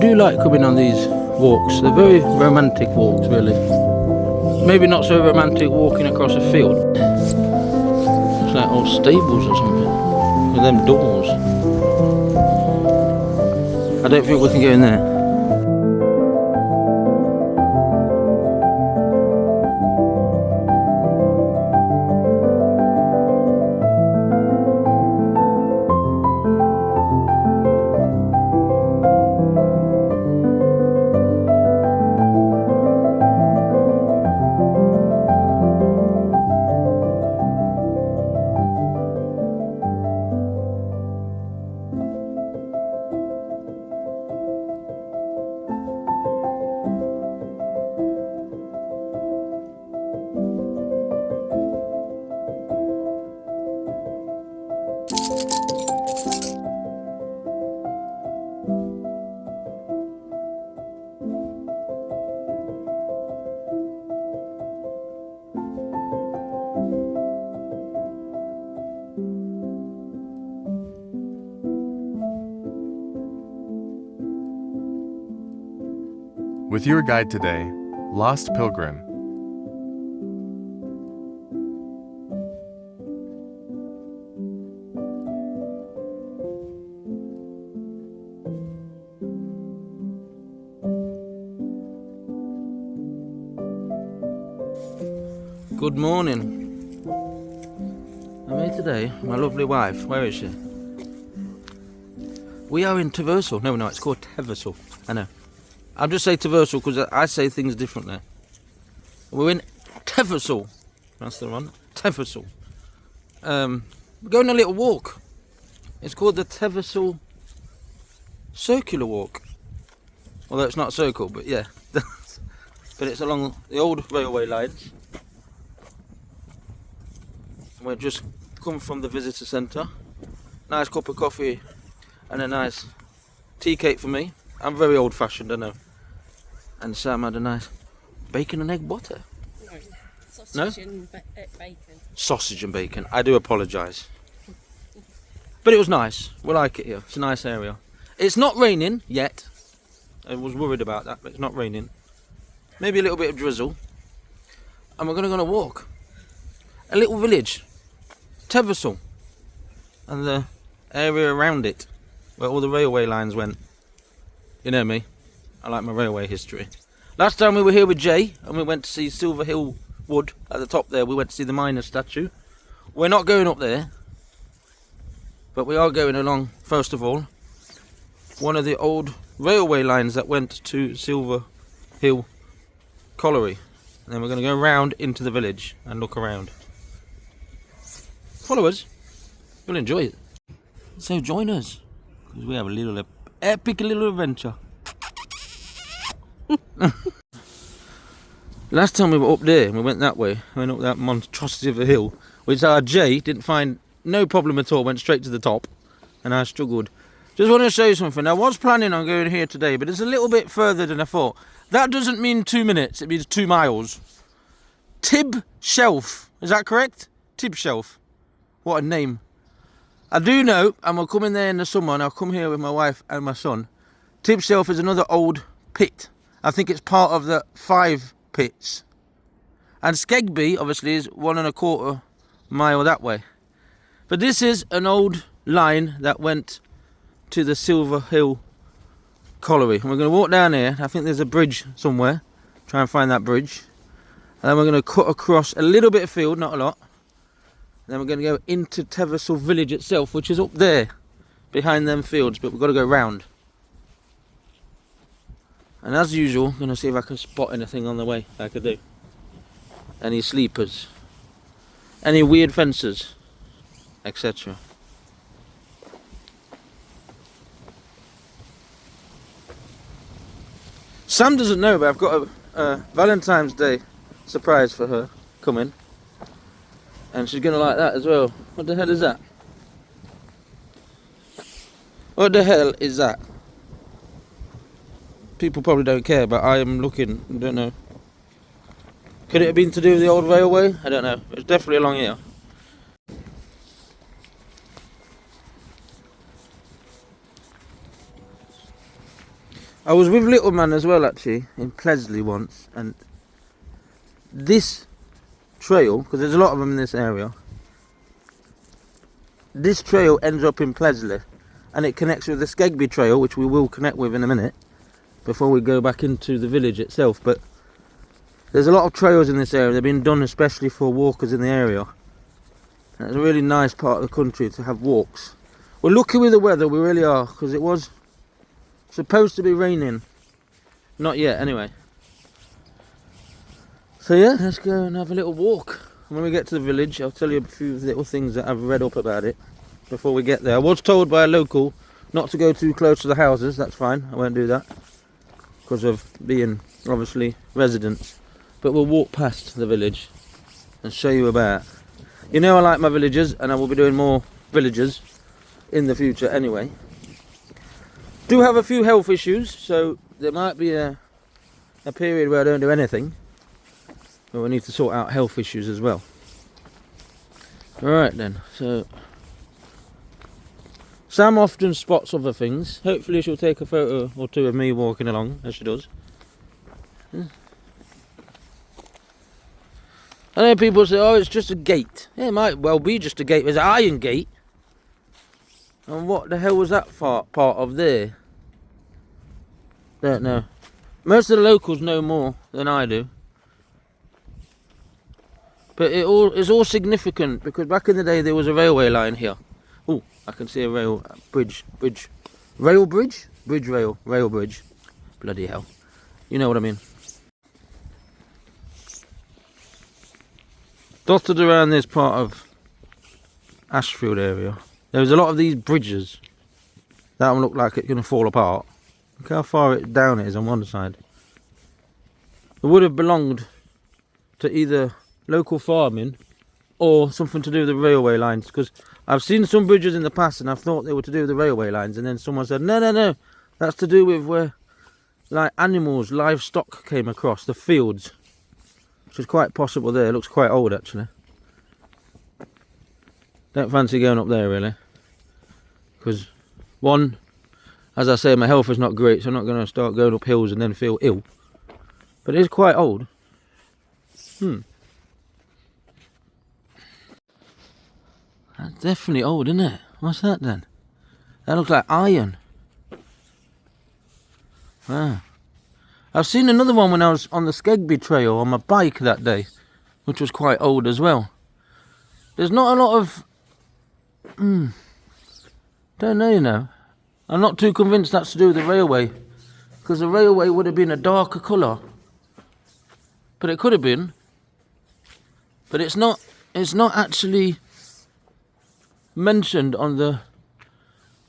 do like coming on these walks. They're very romantic walks, really. Maybe not so romantic walking across a field. It's like old stables or something, with them doors. I don't think we can go in there. With your guide today, Lost Pilgrim. Good morning. I'm here today, my lovely wife. Where is she? We are in Teversal. No, it's called Teversal. I know. I'll just say Teversal because I say things differently. We're in Teversal. That's the one. Teversal. We're going a little walk. It's called the Teversal Circular Walk. Although it's not a circle, but yeah. But it's along the old railway lines. We've just come from the visitor centre. Nice cup of coffee and a nice tea cake for me. I'm very old fashioned, I know. And Sam had a nice bacon and egg butter. No, sausage and bacon. Sausage and bacon. I do apologise. But it was nice. We like it here. It's a nice area. It's not raining yet. I was worried about that, but it's not raining. Maybe a little bit of drizzle. And we're going to go on a walk. A little village. Teversal. And the area around it, where all the railway lines went. You know me, I like my railway history. Last time we were here with Jay and we went to see Silver Hill Wood at the top there. We went to see the miner statue. We're not going up there, but we are going along, first of all, one of the old railway lines that went to Silver Hill Colliery. And then we're going to go round into the village and look around. Follow us, you'll enjoy it. So join us, because we have a little epic little adventure. Last time we were up there and we went that way, we went up that monstrosity of a hill, which our Jay didn't find no problem at all, went straight to the top, and I struggled. Just want to show you something. I was planning on going here today, but it's a little bit further than I thought. That doesn't mean 2 minutes, it means 2 miles. Tib Shelf, is that correct? Tib Shelf. What a name. I do know, and we'll come in there in the summer, and I'll come here with my wife and my son. Tib Shelf is another old pit. I think it's part of the 5 pits. And Skegby, obviously, is 1¼ mile that way. But this is an old line that went to the Silver Hill Colliery. And we're going to walk down here. I think there's a bridge somewhere. Try and find that bridge. And then we're going to cut across a little bit of field, not a lot. Then we're going to go into Teversal Village itself, which is up there, behind them fields, but we've got to go round. And as usual, I'm going to see if I can spot anything on the way I could do. Any sleepers, any weird fences, etc. Sam doesn't know, but I've got a Valentine's Day surprise for her coming. And she's going to like that as well. What the hell is that? What the hell is that? People probably don't care, but I am looking, I don't know. Could it have been to do with the old railway? I don't know. It's definitely along here. I was with Little Man as well, actually, in Plesley once, and this trail, because there's a lot of them in this area, this trail ends up in Plesley, and it connects with the Skegby trail, which we will connect with in a minute, before we go back into the village itself. But there's a lot of trails in this area. They've been done especially for walkers in the area. And it's a really nice part of the country to have walks. We're lucky with the weather, we really are, because it was supposed to be raining. Not yet, anyway. So yeah, let's go and have a little walk. When we get to the village, I'll tell you a few little things that I've read up about it before we get there. I was told by a local not to go too close to the houses. That's fine, I won't do that, because of being, obviously, residents. But we'll walk past the village and show you about. You know I like my villages, and I will be doing more villages in the future anyway. Do have a few health issues, so there might be a period where I don't do anything. But we need to sort out health issues as well. Alright then, so Sam often spots other things. Hopefully she'll take a photo or two of me walking along, as she does. I know people say, oh, it's just a gate. Yeah, it might well be just a gate. There's an iron gate. And what the hell was that part of there? Don't know. Most of the locals know more than I do. But it's all significant, because back in the day there was a railway line here. Oh, I can see a rail bridge. Rail bridge? Rail bridge. Bloody hell. You know what I mean. Dotted around this part of Ashfield area, there was a lot of these bridges. That one looked like it's going to fall apart. Look how far down it is on one side. It would have belonged to either local farming or something to do with the railway lines, because I've seen some bridges in the past and I thought they were to do with the railway lines, and then someone said no, that's to do with where like animals, livestock came across the fields, which is quite possible there. It looks quite old actually. Don't fancy going up there really, because one, as I say, my health is not great, so I'm not going to start going up hills and then feel ill. But it is quite old. That's definitely old, isn't it? What's that then? That looks like iron. Wow. I've seen another one when I was on the Skegby trail on my bike that day, which was quite old as well. There's not a lot of... don't know, you know. I'm not too convinced that's to do with the railway, because the railway would have been a darker colour. But it could have been. But it's not actually mentioned on the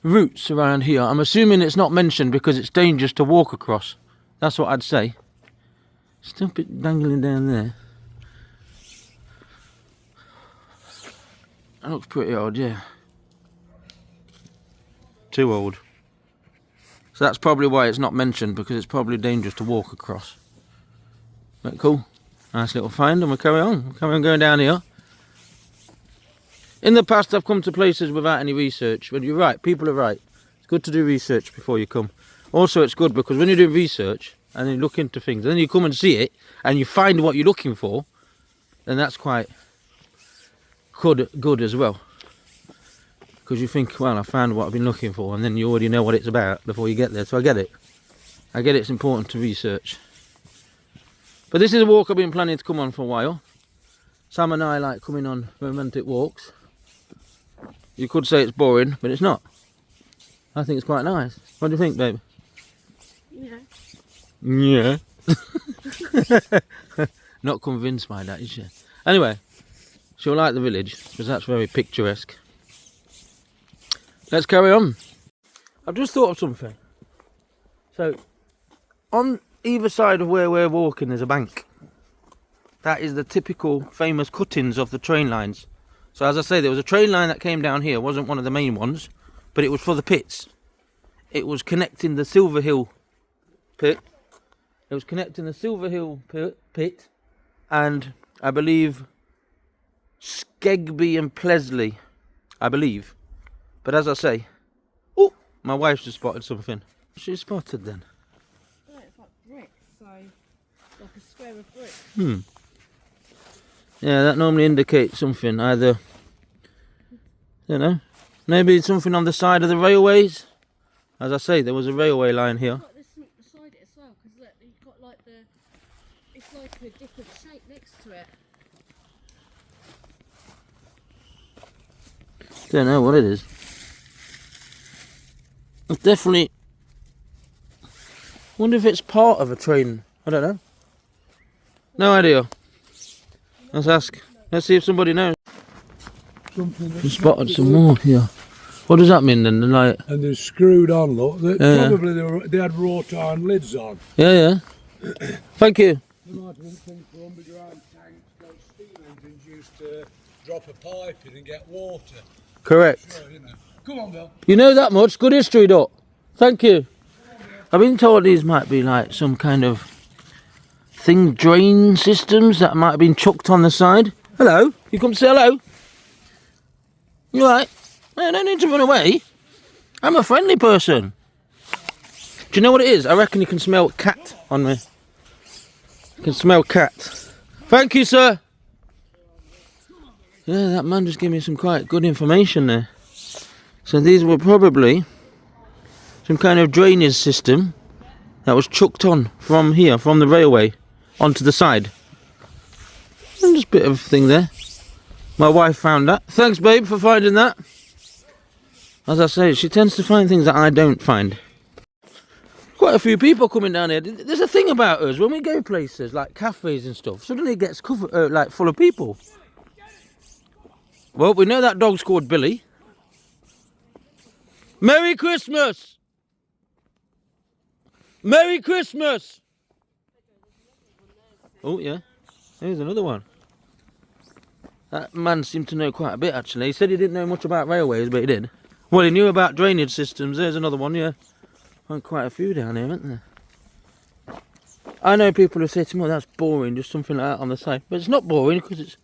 routes around here. I'm assuming it's not mentioned because it's dangerous to walk across. That's what I'd say. Still a bit dangling down there. That looks pretty old, yeah. Too old. So that's probably why it's not mentioned, because it's probably dangerous to walk across. But cool. Nice little find, and we'll carry on. We'll carry on going down here. In the past I've come to places without any research. When you're right, people are right. It's good to do research before you come. Also it's good because when you do research and then you look into things and then you come and see it and you find what you're looking for, then that's quite good as well. Because you think, well, I found what I've been looking for, and then you already know what it's about before you get there. So I get it. I get it's important to research. But this is a walk I've been planning to come on for a while. Sam and I like coming on romantic walks. You could say it's boring, but it's not. I think it's quite nice. What do you think, babe? Yeah. Not convinced by that, is she? Anyway, she'll like the village, because that's very picturesque. Let's carry on. I've just thought of something. So, on either side of where we're walking there's a bank. That is the typical famous cuttings of the train lines. So as I say, there was a train line that came down here. It wasn't one of the main ones, but it was for the pits. It was connecting the Silver Hill pit. It was connecting the Silver Hill pit and I believe Skegby and Plesley, I believe. But as I say, oh, my wife's just spotted something. She spotted then. Like a square of brick. Yeah, that normally indicates something. Either, you know, maybe it's something on the side of the railways. As I say, there was a railway line here. Got this beside it as well, because look, you've got like it's like a different shape next to it. Don't know what it is. It's definitely. Wonder if it's part of a train. I don't know. No idea. Let's ask. Let's see if somebody knows. We spotted some more here. What does that mean then? The light. And they're screwed on, look. Yeah. Probably they had wrought iron lids on. Yeah. Thank you. They might have been things for underground tanks, like steam engines used to drop a pipe in and get water. Correct. Sure, you know. Come on, Bill. You know that much. Good history, Doc. Thank you. I've been told these might be like some kind of drain systems that might have been chucked on the side. Hello. You come to say hello? You alright? I don't need to run away. I'm a friendly person. Do you know what it is? I reckon you can smell cat on me. You can smell cat. Thank you, sir. Yeah, that man just gave me some quite good information there. So these were probably some kind of drainage system that was chucked on from here, from the railway, onto the side. And just a bit of thing there. My wife found that. Thanks, babe, for finding that. As I say, she tends to find things that I don't find. Quite a few people coming down here. There's a thing about us, when we go places like cafes and stuff, suddenly it gets covered, like full of people. Well, we know that dog's called Billy. Merry Christmas! Merry Christmas! Oh, yeah. Here's another one. That man seemed to know quite a bit, actually. He said he didn't know much about railways, but he did. Well, he knew about drainage systems. There's another one, yeah. Quite a few down here, haven't there? I know people who say to me, well, that's boring, just something like that on the side. But it's not boring, because it's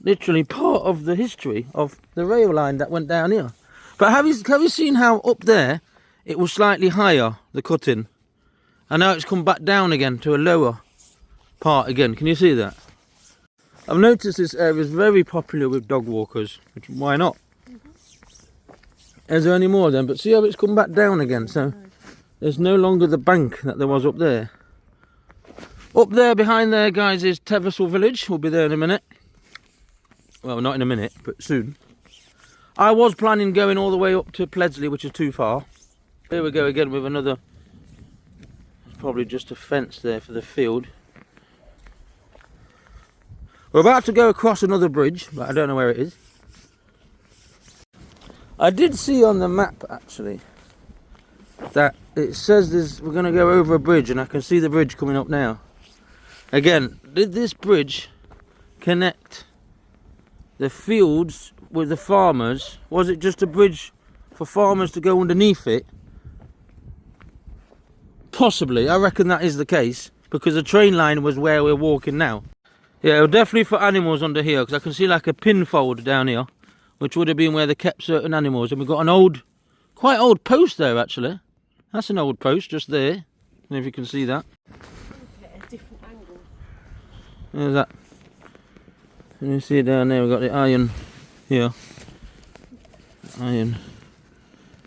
literally part of the history of the rail line that went down here. But have you seen how up there it was slightly higher, the cutting? And now it's come back down again to a lower part again. Can you see that? I've noticed this area is very popular with dog walkers. Which, why not? Is there any more of them? But see how it's come back down again. So there's no longer the bank that there was up there. Up there behind there, guys, is Teversal Village. We'll be there in a minute. Well, not in a minute, but soon. I was planning going all the way up to Pledsley, which is too far. Here we go again with another. There's probably just a fence there for the field. We're about to go across another bridge, but I don't know where it is. I did see on the map, actually, that it says we're going to go over a bridge, and I can see the bridge coming up now. Again, did this bridge connect the fields with the farmers? Was it just a bridge for farmers to go underneath it? Possibly. I reckon that is the case, because the train line was where we're walking now. Yeah, definitely for animals under here, because I can see like a pinfold down here, which would have been where they kept certain animals. And we've got an quite old post there, actually. That's an old post just there. I don't know if you can see that. At a different angle. There's that. Can you see it down there? We've got the iron here. Iron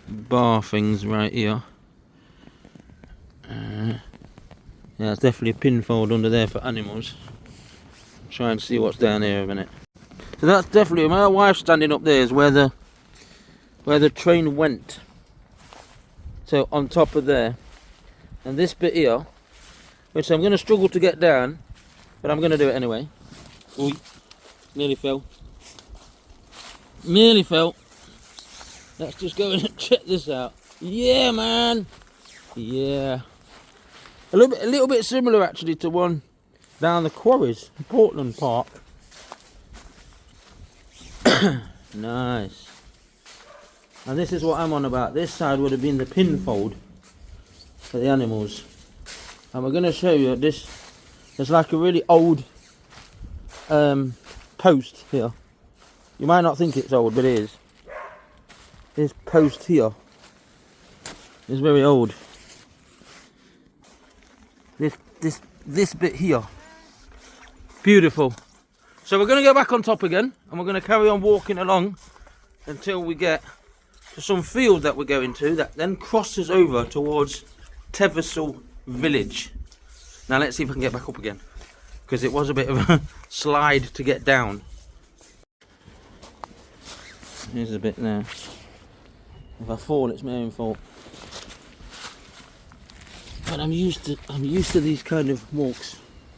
bar things right here. Yeah, it's definitely a pinfold under there for animals. Try and see what's down here a minute. So that's definitely, my wife's standing up there is where the train went. So on top of there. And this bit here, which I'm going to struggle to get down, but I'm going to do it anyway. Ooh, nearly fell. Nearly fell. Let's just go and check this out. Yeah, man. Yeah. A little bit similar actually to one down the quarries, Portland Park. Nice. And this is what I'm on about. This side would have been the pinfold for the animals. And we're going to show you this. There's like a really old post here. You might not think it's old, but it is. This post here is very old. this bit here. Beautiful. So we're going to go back on top again, and we're going to carry on walking along until we get to some field that we're going to, that then crosses over towards Teversal Village. Now let's see if I can get back up again, because it was a bit of a slide to get down. Here's a bit now. If I fall, it's my own fault. But I'm used to these kind of walks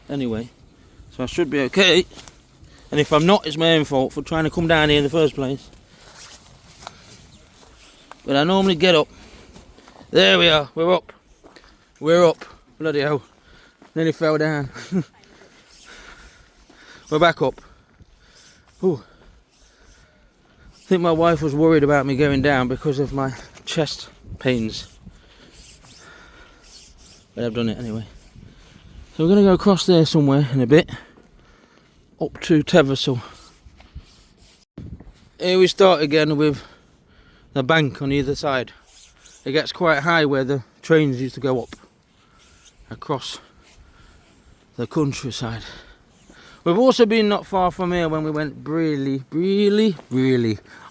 anyway, so I should be okay. And if I'm not, it's my own fault for trying to come down here in the first place. But I normally get up. There we are, we're up. We're up. Bloody hell. Nearly fell down. We're back up. Ooh. I think my wife was worried about me going down because of my chest pains. But I've done it anyway. So we're going to go across there somewhere in a bit. Up to Teversal. Here we start again with the bank on either side. It gets quite high where the trains used to go up across the countryside. We've also been not far from here when we went Brierley.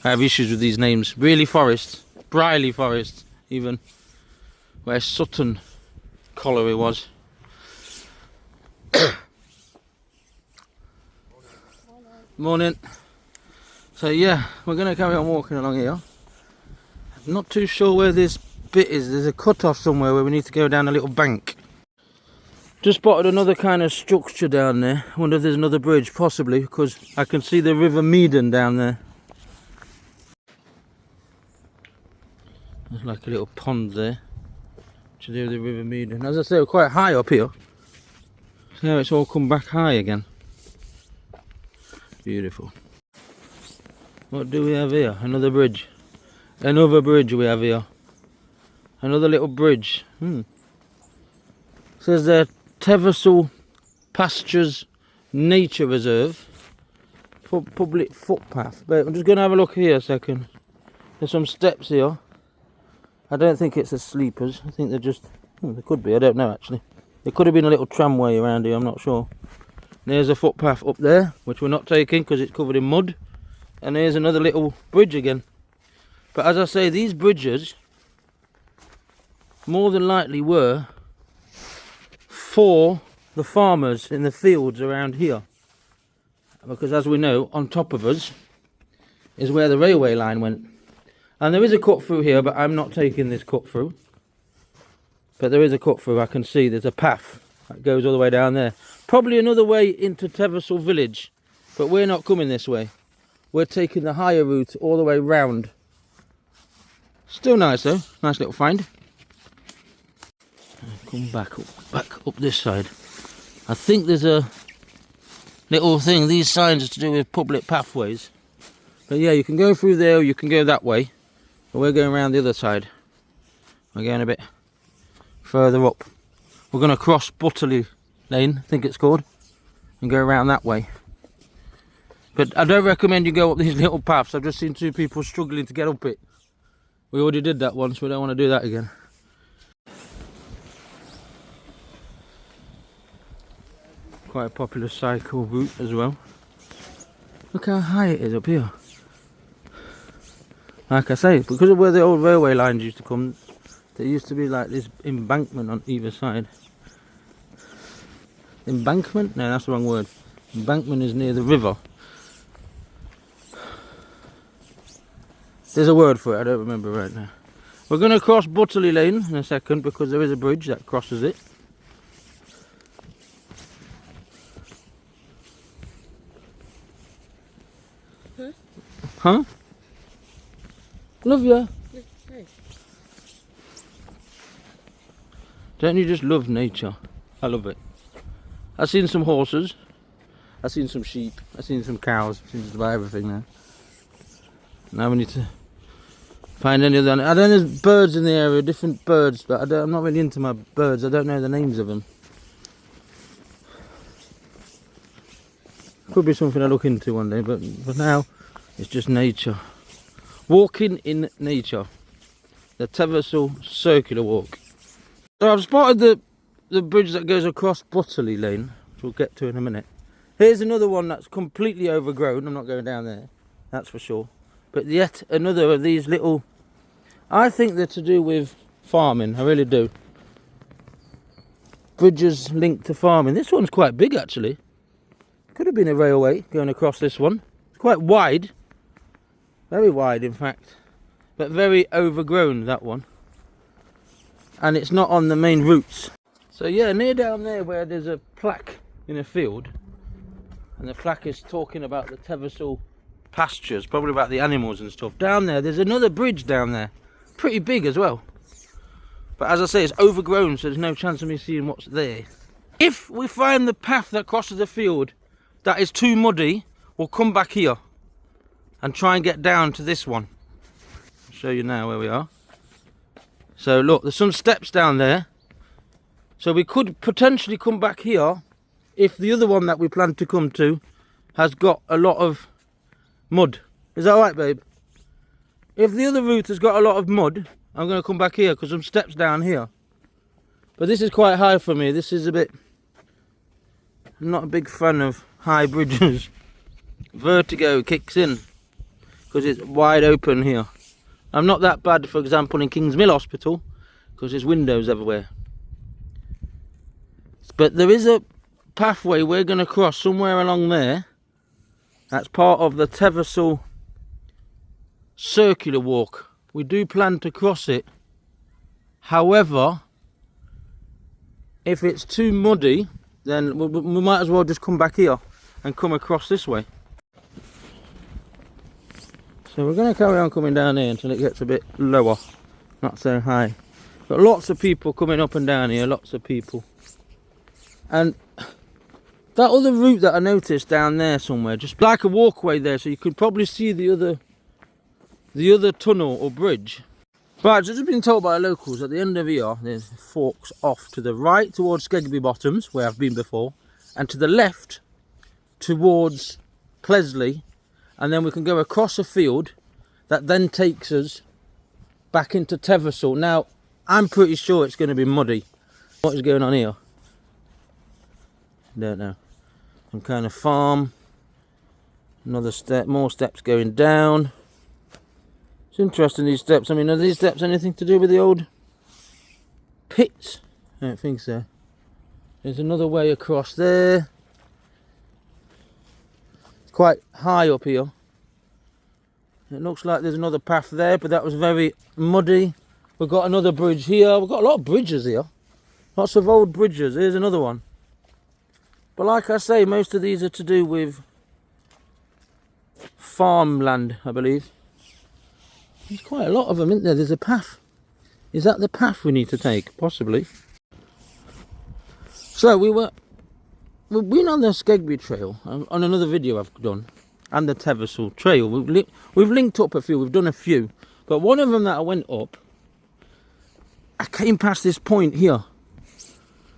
I have issues with these names. Brierley Forest, Brierley Forest, even where Sutton Colliery was. Morning. So yeah, we're going to carry on walking along here. I'm not too sure where this bit is. There's a cut-off somewhere where we need to go down a little bank. Just spotted another kind of structure down there. I wonder if there's another bridge, possibly, because I can see the River Meaden down there. There's like a little pond there to do with the River Meaden. As I say, we're quite high up here. See how it's all come back high again. Beautiful. What do we have here? Another bridge. Another bridge we have here. Another little bridge. Says there Teversal Pastures Nature Reserve for public footpath. But I'm just going to have a look here a second. There's some steps here. I don't think it's the sleepers. I think they're just... there could be, I don't know actually. There could have been a little tramway around here, I'm not sure. There's a footpath up there, which we're not taking because it's covered in mud. And there's another little bridge again. But as I say, these bridges more than likely were for the farmers in the fields around here. Because as we know, on top of us is where the railway line went. And there is a cut through here, but I'm not taking this cut through. But there is a cut through, I can see there's a path that goes all the way down there. Probably another way into Teversal Village, but we're not coming this way. We're taking the higher route all the way round. Still nice though, nice little find. Come back up this side. I think there's a little thing, these signs are to do with public pathways. But yeah, you can go through there or you can go that way. But we're going around the other side. We're going a bit further up. We're going to cross Butterley Lane, I think it's called, and go around that way. But I don't recommend you go up these little paths. I've just seen two people struggling to get up it. We already did that once, we don't want to do that again. Quite a popular cycle route as well. Look how high it is up here. Like I say, because of where the old railway lines used to come, there used to be like this embankment on either side. Embankment? No, that's the wrong word. Embankment is near the river. There's a word for it, I don't remember right now. We're going to cross Butterley Lane in a second because there is a bridge that crosses it. Huh? Love ya. Okay. Don't you just love nature? I love it. I've seen some horses. I've seen some sheep. I've seen some cows. I've seen just about everything now. Now we need to find any other... I don't know, there's birds in the area, different birds, but I'm not really into my birds. I don't know the names of them. Could be something I look into one day, but for now, it's just nature. Walking in nature. The Teversal Circular Walk. So I've spotted the the bridge that goes across Butterley Lane, which we'll get to in a minute. Here's another one that's completely overgrown. I'm not going down there, that's for sure. But yet another of these little, I think they're to do with farming, I really do. Bridges linked to farming. This one's quite big actually. Could have been a railway going across this one. It's quite wide. Very wide in fact. But very overgrown, that one. And it's not on the main routes. So yeah, near down there where there's a plaque in a field, and the plaque is talking about the Teversal pastures, probably about the animals and stuff. Down there's another bridge down there. Pretty big as well. But as I say, it's overgrown, so there's no chance of me seeing what's there. If we find the path that crosses the field that is too muddy, we'll come back here and try and get down to this one. I'll show you now where we are. So look, there's some steps down there. So we could potentially come back here if the other one that we plan to come to has got a lot of mud. Is that alright, babe? If the other route has got a lot of mud, I'm going to come back here because some steps down here. But this is quite high for me. This is a bit... I'm not a big fan of high bridges. Vertigo kicks in because it's wide open here. I'm not that bad, for example, in King's Mill Hospital because there's windows everywhere. But there is a pathway we're going to cross somewhere along there. That's part of the Teversal circular walk. We do plan to cross it. However, if it's too muddy, then we might as well just come back here and come across this way. So we're going to carry on coming down here until it gets a bit lower, not so high. Got lots of people coming up and down here, lots of people. And that other route that I noticed down there somewhere, just like a walkway there, so you could probably see the other tunnel or bridge. Right, just been told by locals at the end of here there's forks off to the right towards Skegby Bottoms, where I've been before, and to the left towards Plesley, and then we can go across a field that then takes us back into Teversal. Now I'm pretty sure it's going to be muddy. What is going on here? Don't know. Some kind of farm. Another step, more steps going down. It's interesting, these steps. I mean, are these steps anything to do with the old pits? I don't think so. There's another way across there. It's quite high up here. It looks like there's another path there, but that was very muddy. We've got another bridge here. We've got a lot of bridges here. Lots of old bridges. Here's another one. But like I say, most of these are to do with farmland, I believe. There's quite a lot of them, isn't there? There's a path. Is that the path we need to take? Possibly. So we've been on the Skegby Trail on another video I've done, and the Teversal Trail. We've linked up a few. We've done a few, but one of them that I went up, I came past this point here.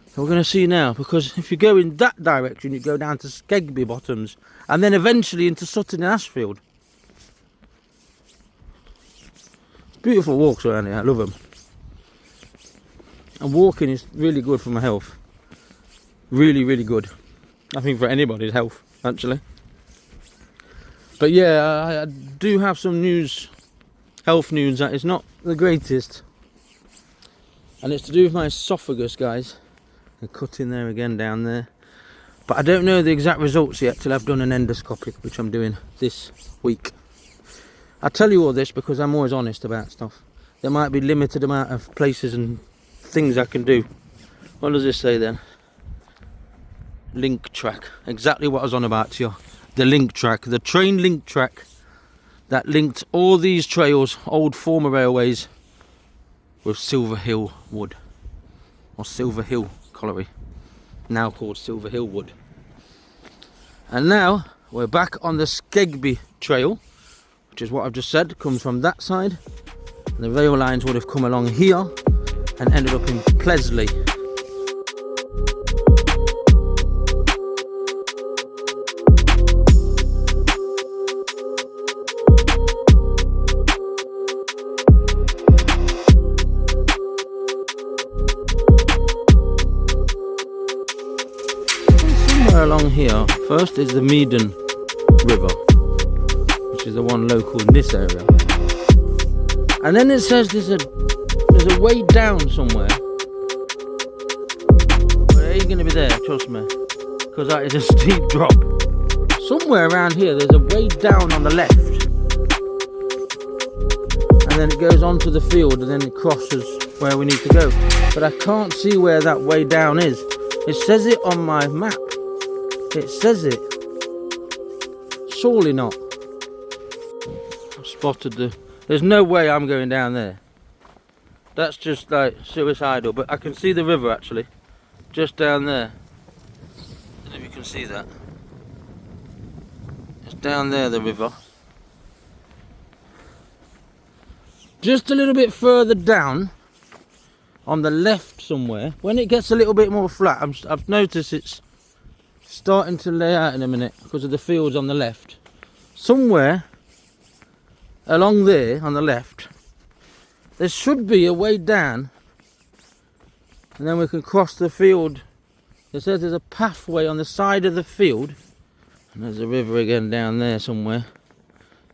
So we're going to see now, because if you go in that direction, you go down to Skegby Bottoms, and then eventually into Sutton and Ashfield. Beautiful walks around here, I love them. And walking is really good for my health. Really, really good. I think for anybody's health, actually. But yeah, I do have some news, health news, that is not the greatest. And it's to do with my esophagus, guys. A cut in there again down there. But I don't know the exact results yet till I've done an endoscopic, which I'm doing this week. I tell you all this because I'm always honest about stuff. There might be limited amount of places and things I can do. What does this say then? Link track. Exactly what I was on about to you. The link track. The train link track that linked all these trails, old former railways, with Silver Hill Wood. Or Silver Hill Colliery. Now called Silver Hill Wood. And now we're back on the Skegby Trail, which is what I've just said, comes from that side. And the rail lines would have come along here and ended up in Plesley. somewhere along here. First is the Meaden River, which is the one local in this area. And then it says there's a way down somewhere. Well, it ain't gonna be there, trust me, because that is a steep drop. Somewhere around here there's a way down on the left. And then it goes onto the field and then it crosses where we need to go. But I can't see where that way down is. It says it on my map. It says it. Surely not. I've spotted the... There's no way I'm going down there. That's just like suicidal. But I can see the river actually. Just down there. I don't know if you can see that. It's down there, the river. Just a little bit further down, on the left somewhere, when it gets a little bit more flat, I've noticed it's starting to lay out in a minute because of the fields on the left. Somewhere along there on the left, there should be a way down, and then we can cross the field. It says there's a pathway on the side of the field, and there's a river again down there somewhere.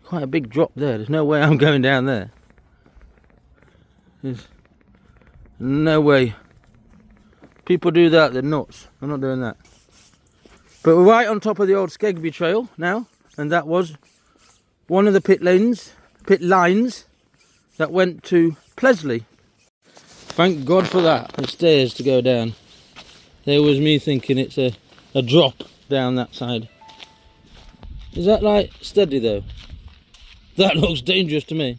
Quite a big drop there. There's no way I'm going down there. There's no way. People do that, they're nuts. I'm not doing that. But we're right on top of the old Skegby Trail now, and that was one of the pit lines that went to Plesley. Thank God for that. There's stairs to go down. There was me thinking it's a drop down that side. Is that like steady though? That looks dangerous to me.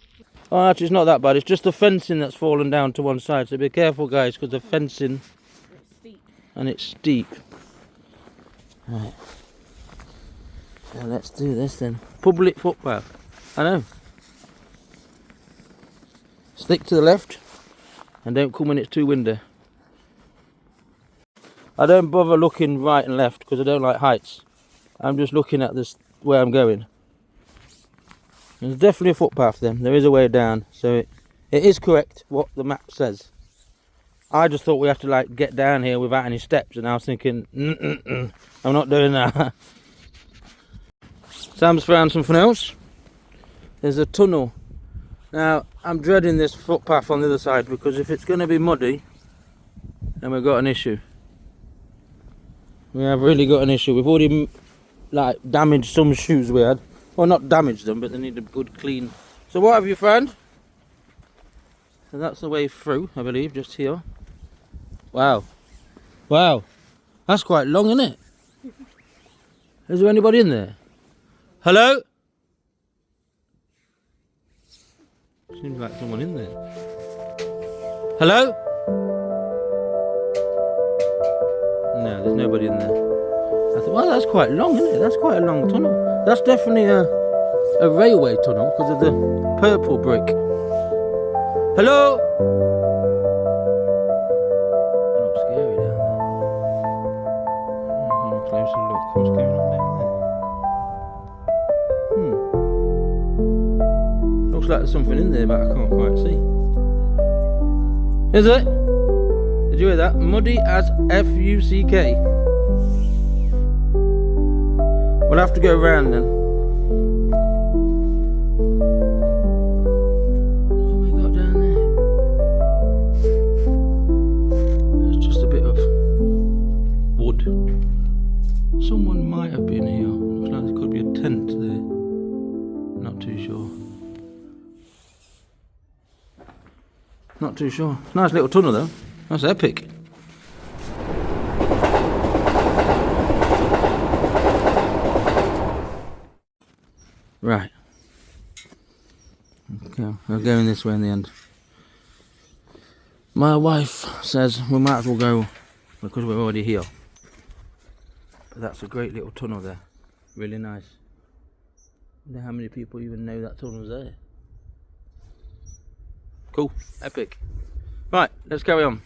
Oh, actually it's not that bad, it's just the fencing that's fallen down to one side, so be careful guys, because the fencing, and it's steep. Right, so let's do this then. Public footpath, I know. Stick to the left, and don't come when it's too windy. I don't bother looking right and left, because I don't like heights. I'm just looking at this where I'm going. There's definitely a footpath then. There is a way down, so it is correct what the map says. I just thought we had to like get down here without any steps, and I was thinking, I'm not doing that. Sam's found something else. There's a tunnel. Now I'm dreading this footpath on the other side, because if it's going to be muddy, then we've got an issue. We have really got an issue. We've already like damaged some shoes we had. Well, not damage them, but they need a good clean. So what have you found? So that's the way through, I believe, just here. Wow. Wow. That's quite long, isn't it? Is there anybody in there? Hello? Seems like someone in there. Hello? No, there's nobody in there. I thought, well, that's quite long, isn't it? That's quite a long tunnel. That's definitely a railway tunnel because of the purple brick. Hello? That looks scary down there. A closer look. What's going on down there? Looks like there's something in there, but I can't quite see. Is it? Did you hear that? Muddy as F-U-C-K. We'll have to go round then. What have we got down there? It's just a bit of wood. Someone might have been here. Looks like there could be a tent there. Not too sure. Not too sure. Nice little tunnel though. That's epic. Right. Okay, we're going this way in the end. My wife says we might as well go because we're already here. But that's a great little tunnel there. Really nice. I wonder how many people even know that tunnel's there. Cool. Epic. Right, let's carry on.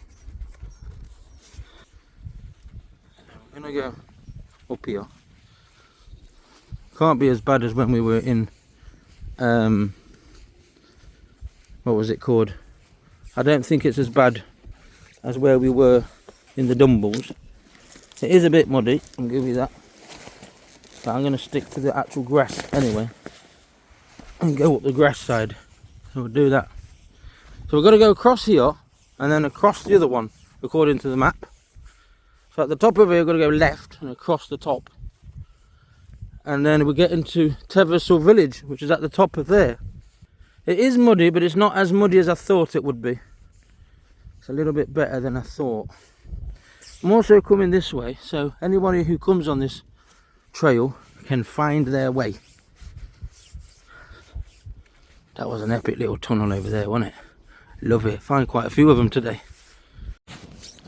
I'm gonna go up here. Can't be as bad as when we were in what was it called? I don't think it's as bad as where we were in the Dumbles. It is a bit muddy, I'll give you that. But I'm going to stick to the actual grass anyway. And go up the grass side. So we'll do that. So we've got to go across here and then across the other one according to the map. So at the top of here we've got to go left and across the top. And then we get into Teversal Village, which is at the top of there. It is muddy, but it's not as muddy as I thought it would be. It's a little bit better than I thought. I'm also coming this way, so anybody who comes on this trail can find their way. That was an epic little tunnel over there, wasn't it? Love it. Find quite a few of them today.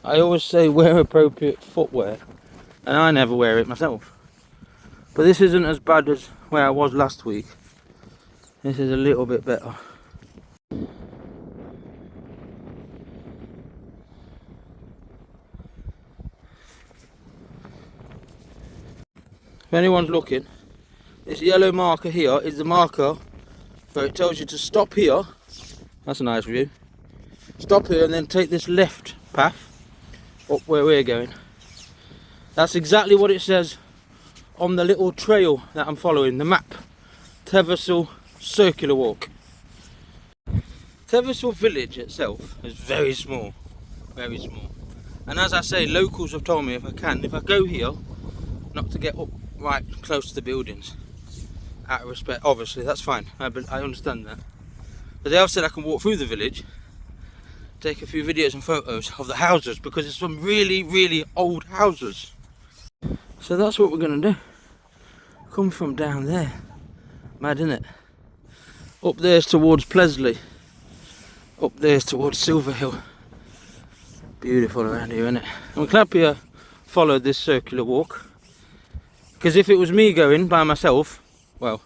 I always say wear appropriate footwear, and I never wear it myself. But this isn't as bad as where I was last week. This is a little bit better. If anyone's looking, this yellow marker here is the marker where it tells you to stop here. That's a nice view. Stop here and then take this left path up where we're going. That's exactly what it says on the little trail that I'm following, the map. Teversal Circular Walk. Teversal Village itself is very small. Very small. And as I say, locals have told me if I go here, not to get up right close to the buildings. Out of respect, obviously, that's fine. I understand that. But they have said I can walk through the village, take a few videos and photos of the houses, because it's some really, really old houses. So that's what we're going to do. Come from down there. Mad, isn't it? Up there's towards Plesley. Up there's towards Silverhill. Beautiful around here, isn't it? I'm glad we followed this circular walk. Because if it was me going by myself, well,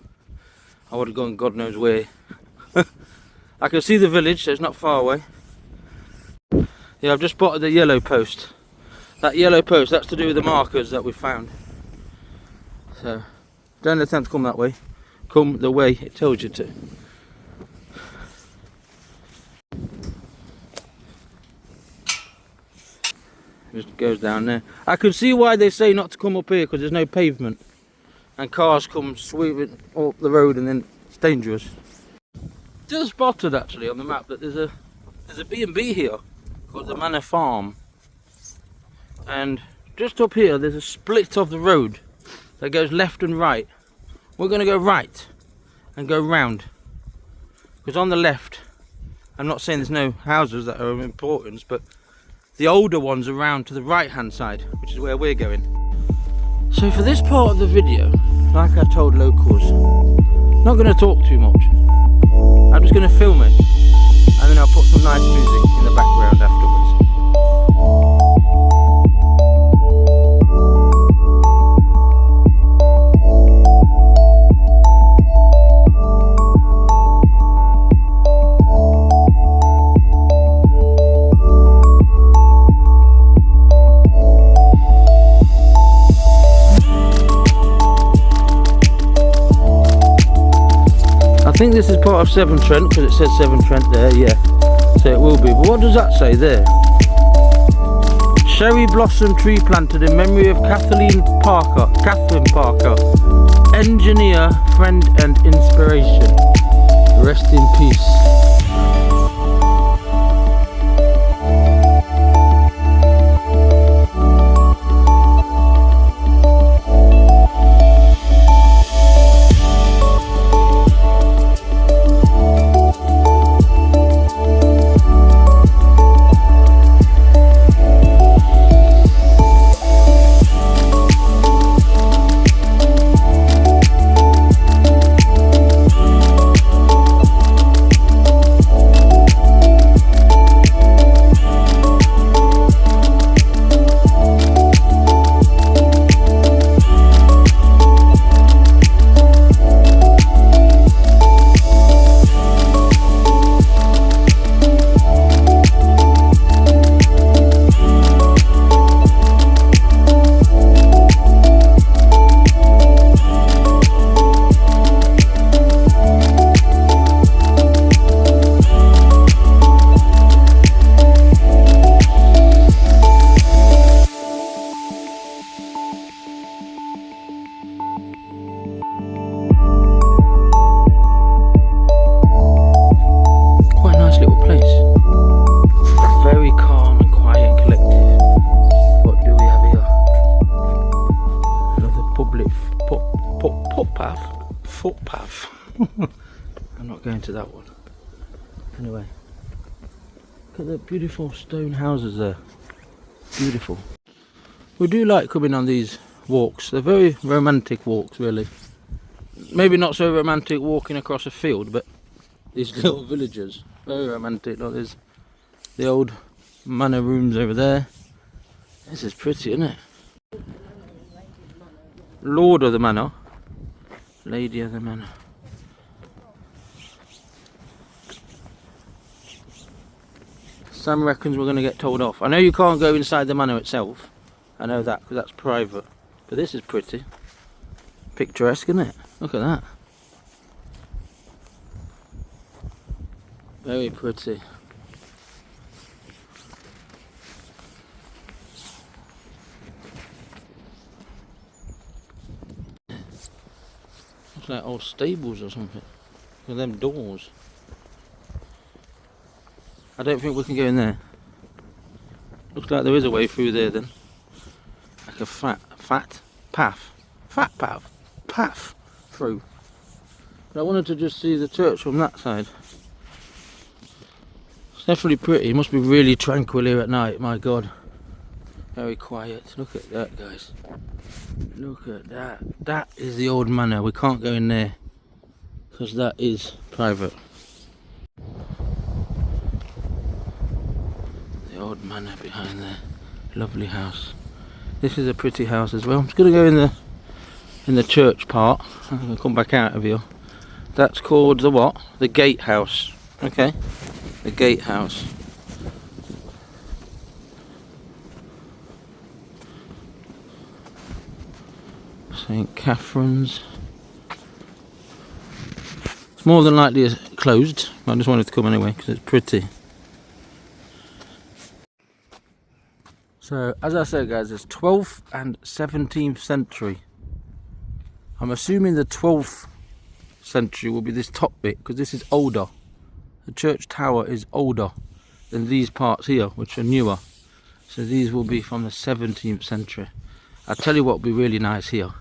I would have gone God knows where. I can see the village, so it's not far away. Yeah, I've just spotted the yellow post. That yellow post, that's to do with the markers that we found. So, don't attempt to come that way. Come the way it tells you to. Just goes down there. I can see why they say not to come up here, because there's no pavement. And cars come sweeping up the road and then it's dangerous. Just spotted actually on the map that there's a B&B here called the Manor Farm. And just up here there's a split of the road that goes left and right. We're going to go right and go round. Because on the left, I'm not saying there's no houses that are of importance, but the older ones are round to the right hand side, which is where we're going. So for this part of the video, like I told locals, not going to talk too much. I'm just going to film it and then I'll put some nice music in the background afterwards. I think this is part of Severn Trent because it says Severn Trent there, yeah. So it will be. But what does that say there? Cherry blossom tree planted in memory of Katherine Parker, engineer, friend and inspiration. Rest in peace. to that one. Anyway, look at the beautiful stone houses there. Beautiful. We do like coming on these walks. They're very romantic walks, really. Maybe not so romantic walking across a field, but these little villages, very romantic. Like there's the old manor rooms over there. This is pretty, isn't it? Lord of the manor, Lady of the manor. Sam reckons we're going to get told off. I know you can't go inside the manor itself. I know that because that's private. But this is pretty. Picturesque, isn't it? Look at that. Very pretty. Looks like old stables or something. With them doors. I don't think we can go in there. Looks like there is a way through there then. Like a fat path through. But I wanted to just see the church from that side. It's definitely pretty. It must be really tranquil here at night, my god. Very quiet. Look at that, guys. Look at that. That is the old manor. We can't go in there because that is private. The old manor behind there. Lovely house. This is a pretty house as well. I'm just going to go in the church part. I'm going to come back out of here. That's called the what? The gatehouse. Okay. The gatehouse. St. Katharine's. It's more than likely closed. I just wanted to come anyway because it's pretty. So, as I said, guys, it's 12th and 17th century. I'm assuming the 12th century will be this top bit because this is older. The church tower is older than these parts here, which are newer. So these will be from the 17th century. I'll tell you what will be really nice here.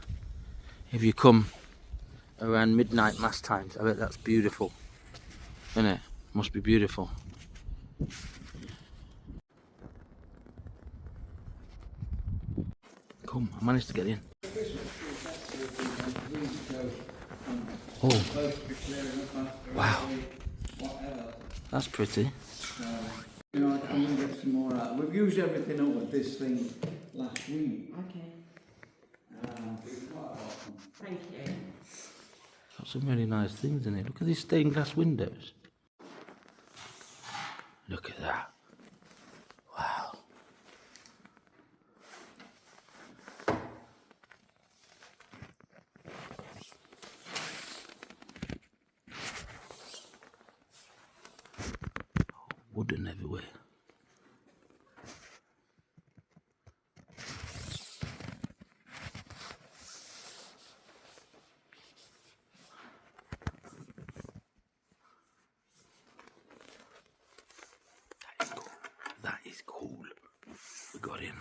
If you come around midnight mass times, I bet that's beautiful. Isn't it? Must be beautiful. Come, I managed to get in. Oh, wow, that's pretty. You know, I'm going to get some more out. We've used everything up with this thing last week. Okay, It's quite awesome. thank you. Got some really nice things in it. Look at these stained glass windows. Look at that. Wow. Wooden everywhere. That is cool. We got in.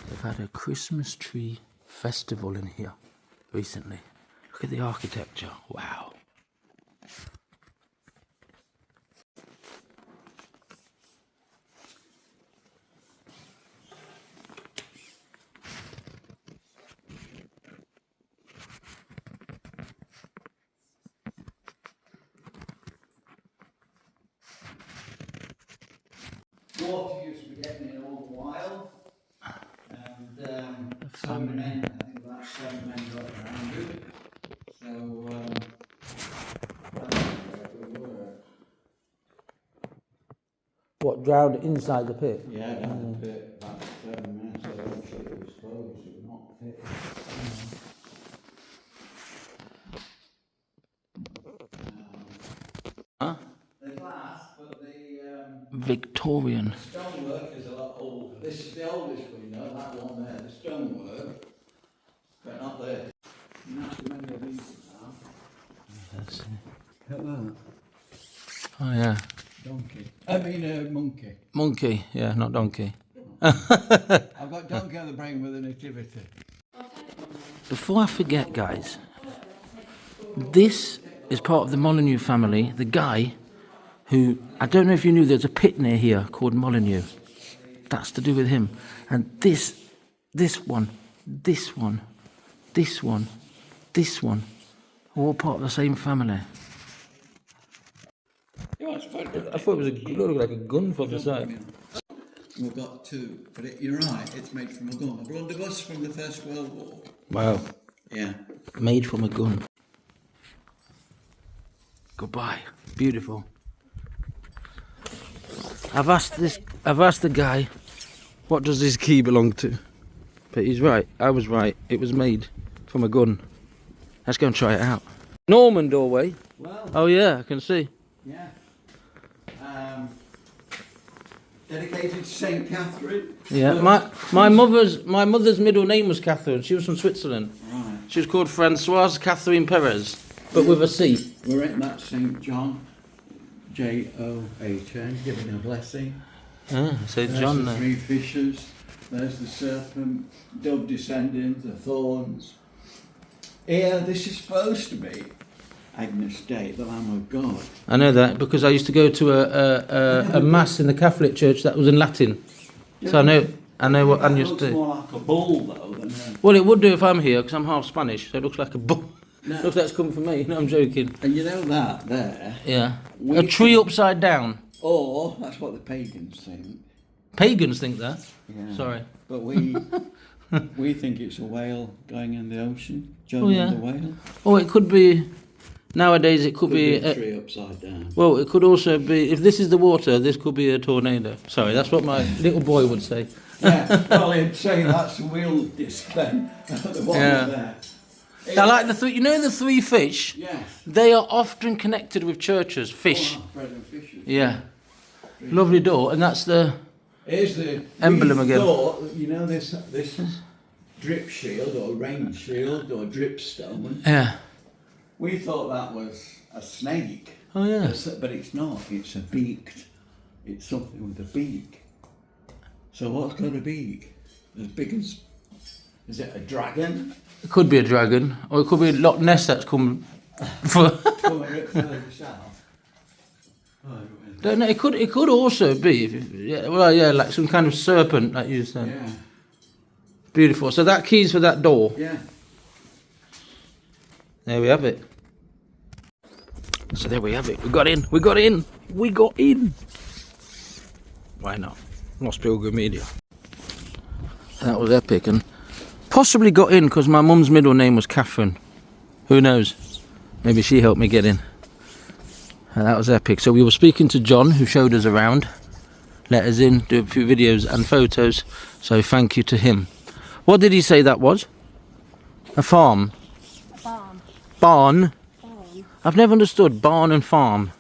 They've had a Christmas tree festival in here recently. Look at the architecture. Wow. Water used to be getting in all the while, and 7 men, I think about 7 men got around it. So, that's where we were. What, drowned inside the pit? Yeah, down the pit, about 7 men, so eventually it was closed, it was not Victorian. Stonework is a lot older. This is the oldest window, that one there, the stonework, but not there. Not too many of these now. Let's see. Look at that. Oh yeah. Donkey. I mean monkey. Monkey, yeah, not donkey. I've got donkey on the brain with a nativity. Before I forget, guys, this is part of the Molyneux family. The guy who, I don't know if you knew, there's a pit near here called Molyneux. That's to do with him. And this one, all part of the same family. I thought it was looked like a gun from the side. We've got two, but you're right, it's made from a gun. A blunderbuss from the First World War. Wow. Yeah. Made from a gun. Goodbye. Beautiful. I've asked the guy, what does this key belong to? But he's right. I was right. It was made from a gun. Let's go and try it out. Norman doorway. Well. Oh yeah, I can see. Yeah. Dedicated to Saint Catherine. Yeah. My mother's middle name was Katherine. She was from Switzerland. Right. She was called Françoise Catherine Perez, but with a C. We're at that St. John, John, giving a blessing. Ah, St. There's John the there. three fishes. There's the serpent, dove descending, the thorns. Here, this is supposed to be Agnus Dei, the Lamb of God. I know that because I used to go to a mass in the Catholic Church that was in Latin. So I know what Agnus It looks Dei. more like a bull, though, than a... Well, it would do if I'm here because I'm half Spanish, so it looks like a bull. No. Looks like it's coming from me. No, I'm joking. And you know that there? Yeah. A tree upside down. Or, that's what the pagans think. Pagans think that. Yeah. Sorry. But we think it's a whale going in the ocean, joining yeah. the whale. Oh, it could be. Nowadays, it could be. a tree upside down. Well, it could also be. If this is the water, this could be a tornado. Sorry, that's what my little boy would say. Yeah, well, he'd say that's a wheel disc then. The one there. I like the three. You know the three fish. Yes. They are often connected with churches. Fish. Oh, bread and fishes. Yeah. Lovely door, and that's the. Here's the Emblem again. Thought, you know this drip shield or rain shield or drip stone. Yeah. We thought that was a snake. Oh yeah. But it's not. It's a beaked. It's something with a beak. So what's got a beak? As big as. Is it a dragon? It could be a dragon, or it could be a Loch Ness that's come. For Come a bit further south. Oh, don't know. It could also be. Yeah, well, yeah, like some kind of serpent, like you said. yeah. Beautiful. So that key's for that door. Yeah. There we have it. So there we have it. We got in. We got in. We got in. Why not? Lost Pilgrim Media. That was epic, and possibly got in because my mum's middle name was Katherine. Who knows? Maybe she helped me get in. And that was epic. So we were speaking to John, who showed us around, let us in, do a few videos and photos. So thank you to him. What did he say that was? A farm. Barn. Barn. Barn. I've never understood barn and farm.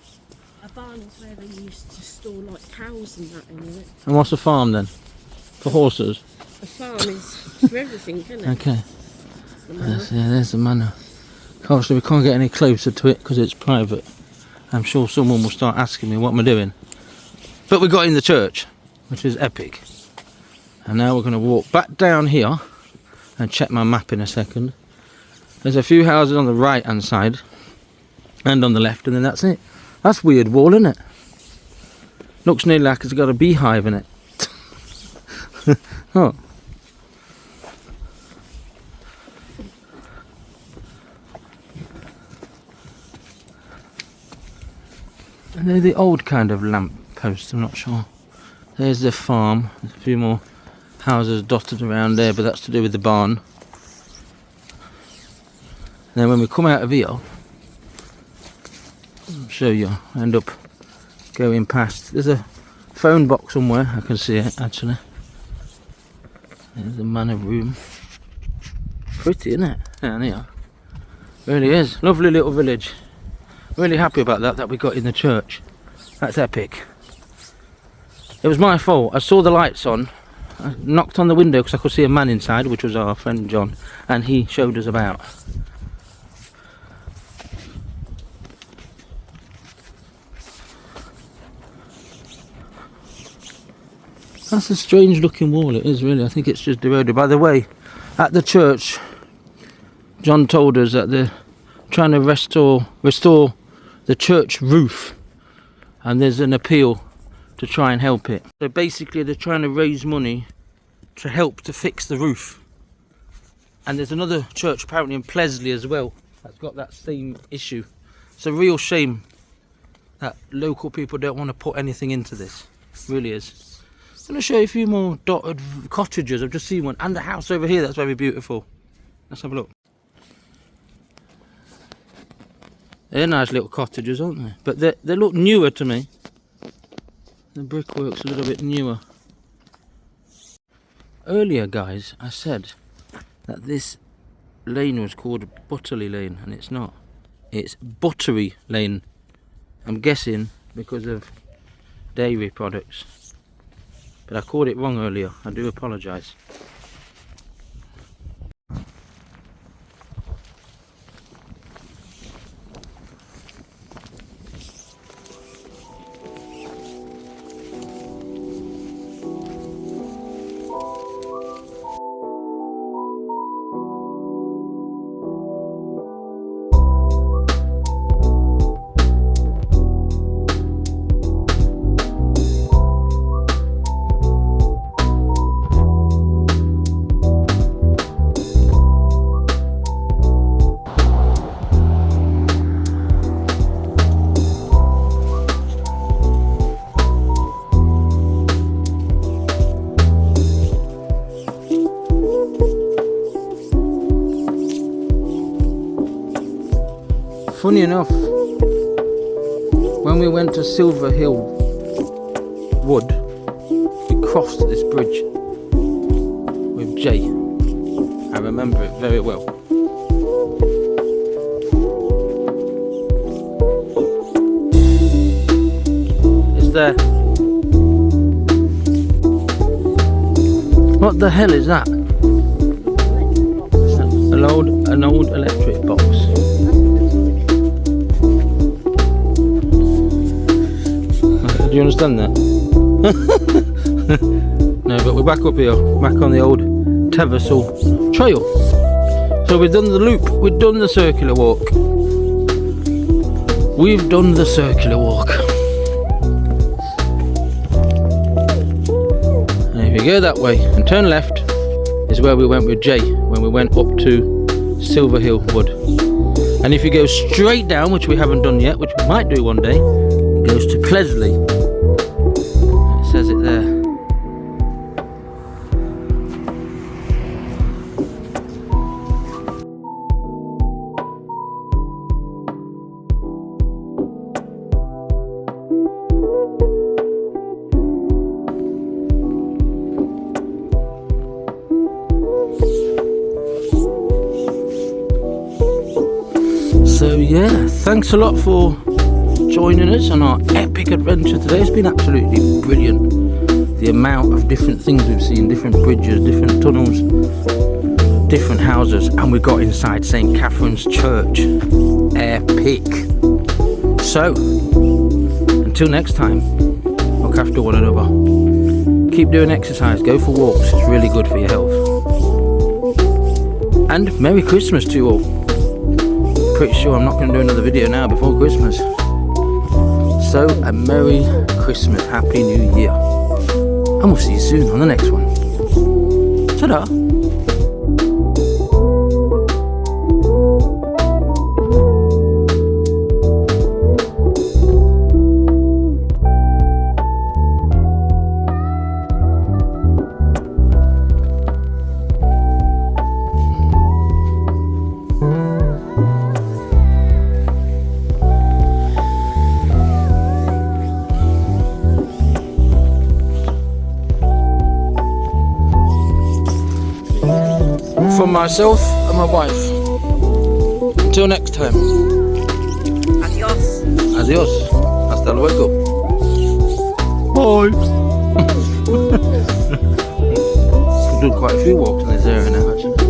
A barn is where they used to store like cows and that in it. And what's a farm then? For horses? A farm is for everything, isn't it? Okay. It's the manor. Yeah, there's the manor. Obviously we can't get any closer to it because it's private. I'm sure someone will start asking me what am I doing. But we got in the church, which is epic. And now we're going to walk back down here and check my map in a second. There's a few houses on the right hand side and on the left, and then that's it. That's weird wall, isn't it? Looks nearly like it's got a beehive in it. Oh. And they're the old kind of lamp posts, I'm not sure. There's the farm. There's a few more houses dotted around there, but that's to do with the barn. And then when we come out of here, I'll show you, I end up going past. There's a phone box somewhere, I can see it actually. There's the manor room. Pretty, isn't it? Down here. Really is. Lovely little village. Really happy about that we got in the church. That's epic. It was my fault. I saw the lights on. I knocked on the window because I could see a man inside, which was our friend John, and he showed us about. That's a strange looking wall, it is really. I think it's just eroded. By the way, at the church, John told us that they're trying to restore the church roof, and there's an appeal to try and help it. So basically they're trying to raise money to help to fix the roof. And there's another church apparently in Plesley as well that's got that same issue. It's a real shame that local people don't want to put anything into this. It really is. I'm going to show you a few more dotted cottages. I've just seen one, and the house over here that's very beautiful. Let's have a look. They're nice little cottages, aren't they? But they look newer to me. The brickwork's a little bit newer. Earlier, guys, I said that this lane was called Butterley Lane, and it's not. It's Buttery Lane. I'm guessing because of dairy products. But I called it wrong earlier. I do apologise. Funny enough, when we went to Silver Hill Wood, we crossed this bridge with Jay. I remember it very well. It's there. What the hell is that? An old electric box. Do you understand that? No, but we're back up here, back on the old Teversal trail. So we've done the loop, we've done the circular walk. We've done the circular walk. And if you go that way and turn left, is where we went with Jay when we went up to Silver Hill Wood. And if you go straight down, which we haven't done yet, which we might do one day, it goes to Plesley. Says it there. So yeah, thanks a lot for joining us on our epic adventure today. It's been absolutely brilliant. The amount of different things we've seen, different bridges, different tunnels, different houses, and we got inside St. Catherine's Church. Epic. So, until next time, look after one another. Keep doing exercise, go for walks, it's really good for your health. And Merry Christmas to you all. Pretty sure I'm not going to do another video now before Christmas. So, a Merry Christmas, Happy New Year. And we'll see you soon on the next one. Ta-da! From myself and my wife. Until next time. Adios. Adios. Hasta luego. Bye. We've done quite a few walks in this area now, actually.